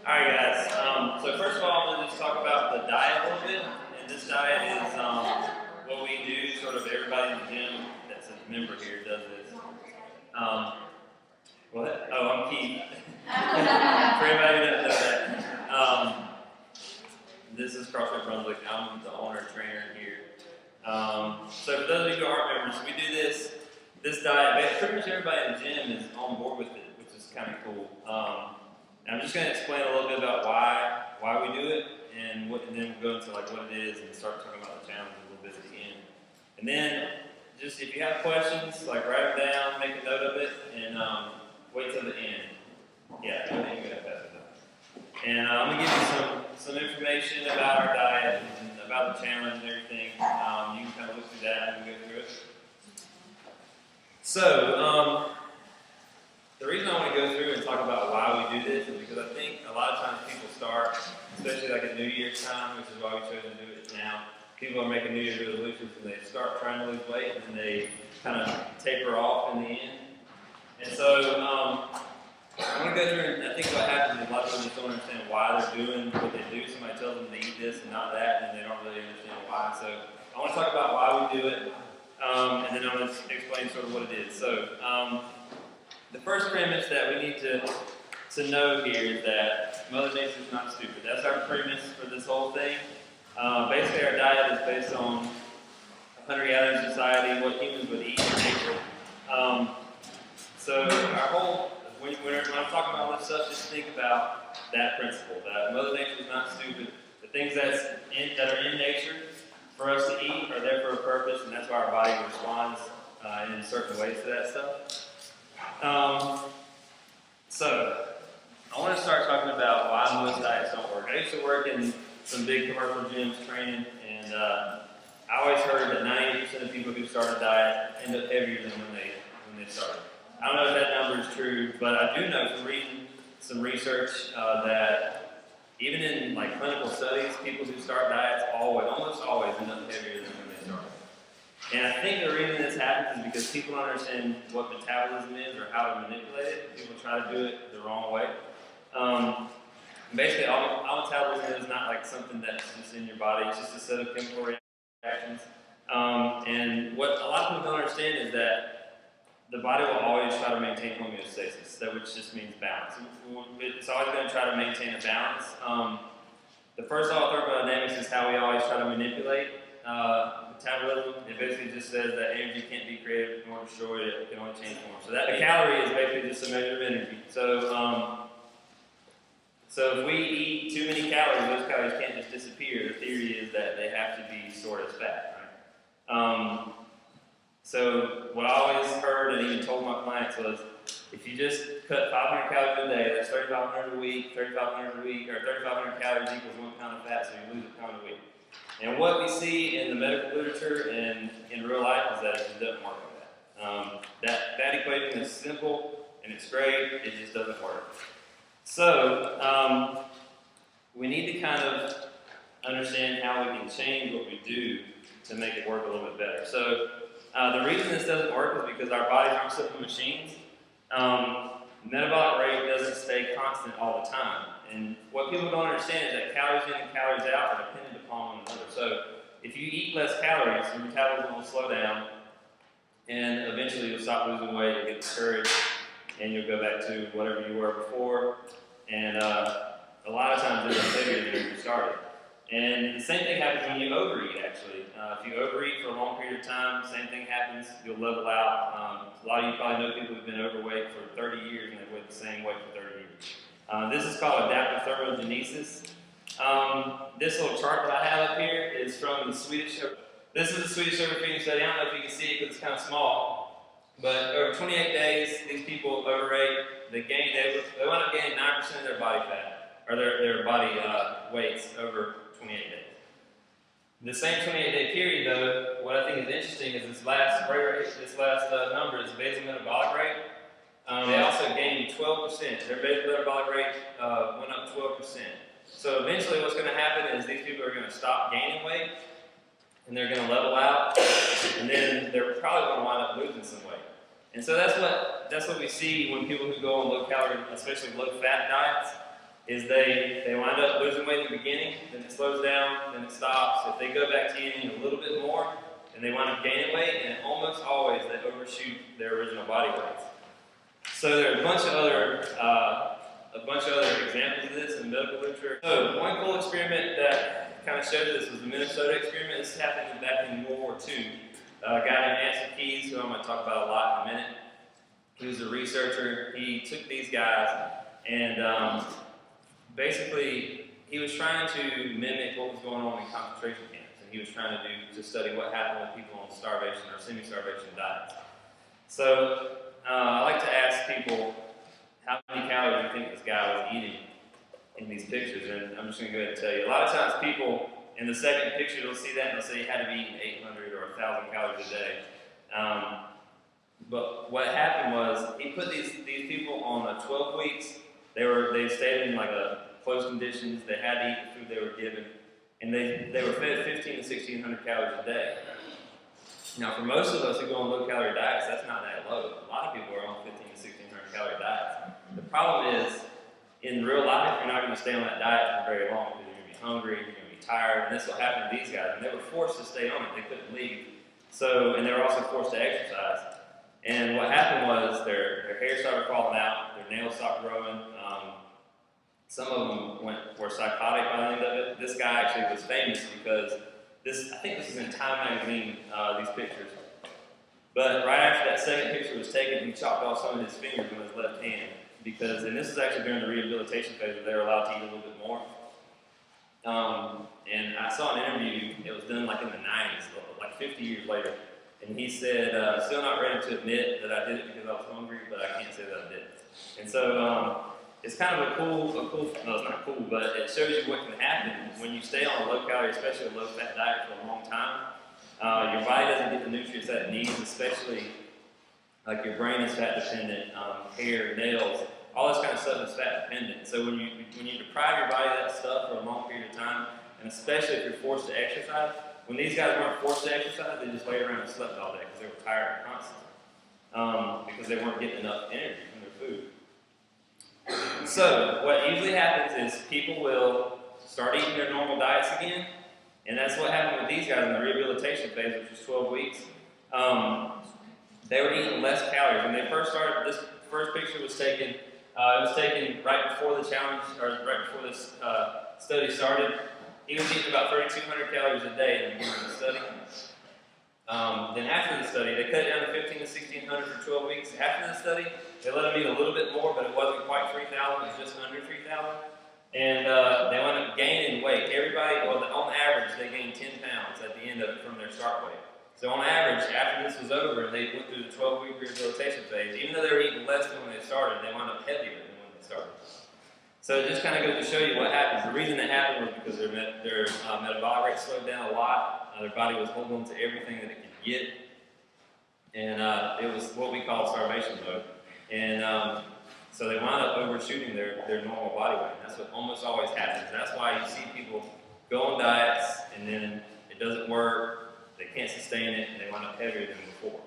Alright guys, so first of all I'm going to just talk about the diet a little bit, and this diet is what we do, sort of everybody in the gym that's a member here does this. What? Oh, I'm Keith. For anybody who doesn't know that. This is CrossFit Brunswick, I'm the owner trainer here. So for those of you who aren't members, we do this diet, pretty much everybody in the gym is on board with it, which is kind of cool. And I'm just going to explain a little bit about why we do it, and then we'll go into like what it is and start talking about the challenge a little bit at the end. And then just if you have questions, like write them down, make a note of it, and wait till the end. Yeah, I think you're going to pass it up. And I'm going to give you some information about our diet and about the challenge and everything. You can kind of look through that and go through it. So, the reason I want to go through and talk about why we do this is because I think a lot of times people start, especially like at New Year's time, which is why we chose to do it now. People are making New Year's resolutions and they start trying to lose weight and they kind of taper off in the end. And so I'm going to go through and I think what happens is a lot of people just don't understand why they're doing what they do. Somebody tells them to eat this and not that, and they don't really understand why. So I want to talk about why we do it, and then I'm going to explain sort of what it is. So the first premise that we need to know here is that Mother Nature is not stupid. That's our premise for this whole thing. Basically, our diet is based on a hunter-gatherer society, what humans would eat in nature. So our whole, when I'm talking about all this stuff, just think about that principle, that Mother Nature is not stupid. The things that are in nature for us to eat are there for a purpose, and that's why our body responds in certain ways to that stuff. So, I want to start talking about why most diets don't work. I used to work in some big commercial gyms training, and I always heard that 90% of people who start a diet end up heavier than when they started. I don't know if that number is true, but I do know from reading some research that even in like clinical studies, people who start diets almost always end up heavier than when they started. And I think the reason this happens is because people don't understand what metabolism is or how to manipulate it. People try to do it the wrong way. Basically, all metabolism is not like something that's just in your body. It's just a set of chemical reactions. And what a lot of people don't understand is that the body will always try to maintain homeostasis, which just means balance. It's always going to try to maintain a balance. The first law of thermodynamics is how we always try to manipulate metabolism. It basically just says that energy can't be created nor destroyed, it can only change form. So that the calorie is basically just a measure of energy. So if we eat too many calories, those calories can't just disappear. The theory is that they have to be stored as fat, right? So what I always heard and even told my clients was, if you just cut 500 calories a day, that's 3,500 a week, 3,500 a week, or 3,500 calories equals 1 pound of fat, so you lose a pound a week. And what we see in the medical literature and in real life is that it just doesn't work like that. That equation is simple and it's great, it just doesn't work. So we need to kind of understand how we can change what we do to make it work a little bit better. So the reason this doesn't work is because our bodies aren't simple machines. Metabolic rate doesn't stay constant all the time. And what people don't understand is that calories in and calories out are dependent upon one another. So if you eat less calories, your metabolism will slow down, and eventually you'll stop losing weight, you'll get discouraged, and you'll go back to whatever you were before. And a lot of times it's heavier than when you started. And the same thing happens when you overeat, actually. If you overeat for a long period of time, same thing happens. You'll level out. A lot of you probably know people who've been overweight for 30 years and they've weighed the same weight for 30 years. This is called adaptive thermogenesis. This little chart that I have up here is from the Swedish. This is the Swedish overfeeding study. I don't know if you can see it because it's kind of small. But over 28 days, these people overate. They wound up gaining 9% of their body fat, or their body weights over 28 days. The same 28-day period, though, what I think is interesting is this last number is basal metabolic rate. They also gained 12%. Their basal metabolic rate went up 12%. So eventually what's going to happen is these people are going to stop gaining weight, and they're going to level out, and then they're probably going to wind up losing some weight. And so that's what we see when people who go on low-calorie, especially low-fat diets. is they wind up losing weight in the beginning, then it slows down, then it stops. If they go back to eating a little bit more, then they wind up gaining weight, and almost always they overshoot their original body weights. So there are a bunch of other examples of this in medical literature. So one cool experiment that kind of showed this was the Minnesota experiment. This happened back in World War II. A guy named Anson Keyes, who I'm going to talk about a lot in a minute. He was a researcher. He took these guys and basically he was trying to mimic what was going on in concentration camps. And he was trying to study what happened with people on starvation or semi-starvation diets. So I like to ask people, how many calories do you think this guy was eating in these pictures? And I'm just going to go ahead and tell you. A lot of times people in the second picture, they'll see that and they'll say he had to be eating 800 or 1,000 calories a day. But what happened was he put these people on 12 weeks. They stayed in like closed conditions. They had to eat the food they were given, and they were fed 1,500 to 1,600 calories a day. Now, for most of us who go on low-calorie diets, that's not that low. A lot of people are on 1,500 to 1,600 calorie diets. The problem is, in real life, you're not going to stay on that diet for very long because you're going to be hungry, you're going to be tired, and this will happen to these guys. And they were forced to stay on it; they couldn't leave. So, and they were also forced to exercise. And what happened was their hair started falling out, their nails stopped growing. Some of them were psychotic by the end of it. This guy actually was famous because I think this is in Time magazine, these pictures. But right after that second picture was taken, he chopped off some of his fingers on his left hand and this is actually during the rehabilitation phase where they were allowed to eat a little bit more. And I saw an interview, it was done like in the 90s, like 50 years later. And he said, still not ready to admit that I did it because I was hungry, but I can't say that I did. And so it's kind of no, it's not cool, but it shows you what can happen when you stay on a low-calorie, especially a low-fat diet for a long time. Your body doesn't get the nutrients that it needs, especially like your brain is fat-dependent, hair, nails, all this kind of stuff is fat-dependent. So when you deprive your body of that stuff for a long period of time, and especially if you're forced to exercise, when these guys weren't forced to exercise, they just laid around and slept all day because they were tired constantly, because they weren't getting enough energy from their food. So what usually happens is people will start eating their normal diets again, and that's what happened with these guys in the rehabilitation phase, which was 12 weeks. They were eating less calories. When they first started, this first picture was taken, it was taken right before the challenge, or right before this study started. He was eating about 3,200 calories a day in the beginning of the study. Then after the study, they cut it down to 1,500 to 1,600 for 12 weeks. After the study, they let him eat a little bit more, but it wasn't quite 3,000, it was just under 3,000. And they wound up gaining weight. Everybody, well, on average, they gained 10 pounds at the end of it from their start weight. So on average, after this was over, they went through the 12-week rehabilitation phase. Even though they were eating less than when they started, they wound up heavier than when they started. So it just kind of goes to show you what happens. The reason it happened was because their metabolic rate slowed down a lot. Their body was holding on to everything that it could get. And it was what we call starvation mode. And so they wound up overshooting their normal body weight. And that's what almost always happens. That's why you see people go on diets and then it doesn't work, they can't sustain it, and they wind up heavier than before.